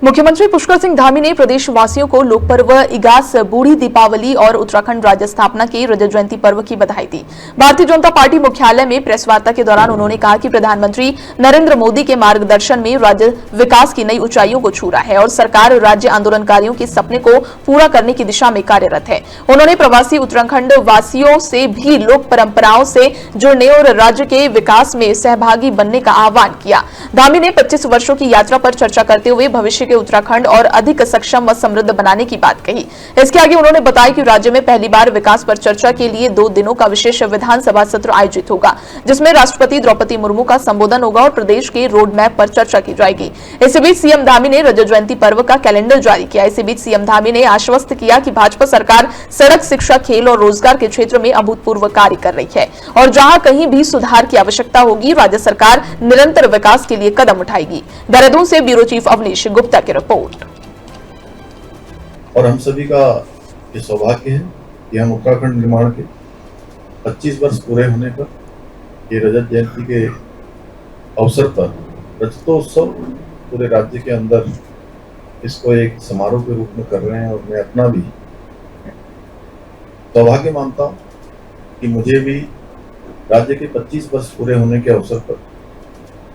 मुख्यमंत्री पुष्कर सिंह धामी ने प्रदेशवासियों को लोक पर्व इगास बूढ़ी दीपावली और उत्तराखंड राज्य स्थापना के रजत जयंती पर्व की बधाई दी। भारतीय जनता पार्टी मुख्यालय में प्रेस वार्ता के दौरान उन्होंने कहा कि प्रधानमंत्री नरेंद्र मोदी के मार्गदर्शन में राज्य विकास की नई ऊंचाइयों को छू रहा है और सरकार राज्य आंदोलनकारियों के सपने को पूरा करने की दिशा में कार्यरत है। उन्होंने प्रवासी उत्तराखंड वासियों से भी लोक परंपराओं से जुड़ने और राज्य के विकास में सहभागी बनने का आह्वान किया। धामी ने 25 वर्षों की यात्रा पर चर्चा करते हुए भविष्य के उत्तराखंड और अधिक सक्षम व समृद्ध बनाने की बात कही। इसके आगे उन्होंने बताया कि राज्य में पहली बार विकास पर चर्चा के लिए 2 दिनों का विशेष विधानसभा सत्र आयोजित होगा, जिसमें राष्ट्रपति द्रौपदी मुर्मू का संबोधन होगा और प्रदेश के रोड मैप पर चर्चा की जाएगी। इसी बीच सीएम धामी ने रजत जयंती पर्व का कैलेंडर जारी किया। इसी बीच सीएम धामी ने आश्वस्त किया कि भाजपा सरकार सड़क, शिक्षा, खेल और रोजगार के क्षेत्र में अभूतपूर्व कार्य कर रही है और जहां कहीं भी सुधार की आवश्यकता होगी राज्य सरकार निरंतर विकास के लिए कदम उठाएगी। देहरादून से ब्यूरो चीफ अवनीश गुप्ता की रिपोर्ट। और हम सभी का ये सौभाग्य है कि हम उत्तराखंड निर्माण के 25 वर्ष पूरे होने पर ये रजत जयंती के अवसर पर रजतोत्सव पूरे राज्य के अंदर इसको एक समारोह के रूप में कर रहे हैं और मैं अपना भी सौभाग्य मानता हूँ कि मुझे भी राज्य के 25 वर्ष पूरे होने के अवसर पर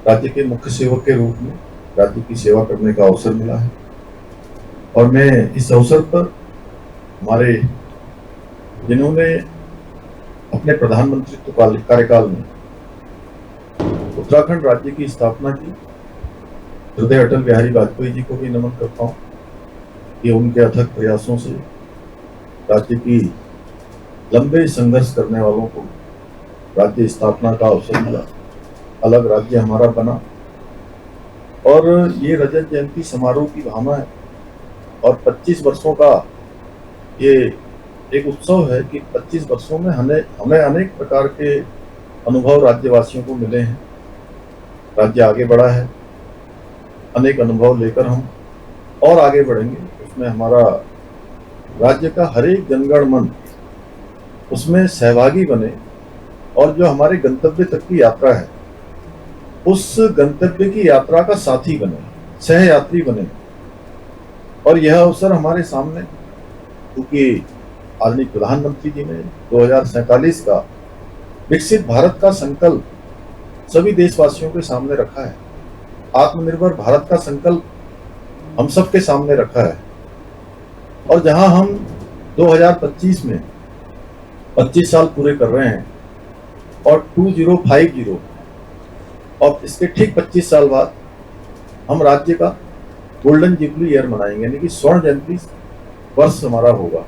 राज्य के मुख्य सेवक के रूप में राज्य की सेवा करने का अवसर मिला है। और मैं इस अवसर पर हमारे जिन्होंने अपने प्रधानमंत्री कार्यकाल में उत्तराखंड राज्य की स्थापना की, हृदय अटल बिहारी वाजपेयी जी को भी नमन करता हूँ कि उनके अथक प्रयासों से राज्य की लंबे संघर्ष करने वालों को राज्य स्थापना का अवसर मिला, अलग राज्य हमारा बना। और ये रजत जयंती समारोह की भावना है और 25 वर्षों का ये एक उत्सव है कि 25 वर्षों में हमें अनेक प्रकार के अनुभव राज्यवासियों को मिले हैं। राज्य आगे बढ़ा है, अनेक अनुभव लेकर हम और आगे बढ़ेंगे। उसमें हमारा राज्य का हर एक जनगण मन उसमें सहभागी बने और जो हमारे गंतव्य तक की यात्रा है उस गंतव्य की यात्रा का साथी बने, सहयात्री बने। और यह अवसर हमारे सामने, क्योंकि आदरणीय प्रधानमंत्री जी ने 2047 का विकसित भारत का संकल्प सभी देशवासियों के सामने रखा है। आत्मनिर्भर भारत का संकल्प हम सबके सामने रखा है। और जहां हम 2025 में 25 साल पूरे कर रहे हैं और 2050 और इसके ठीक 25 साल बाद हम राज्य का गोल्डन जुबली ईयर मनाएंगे, यानी कि स्वर्ण जयंती वर्ष हमारा होगा।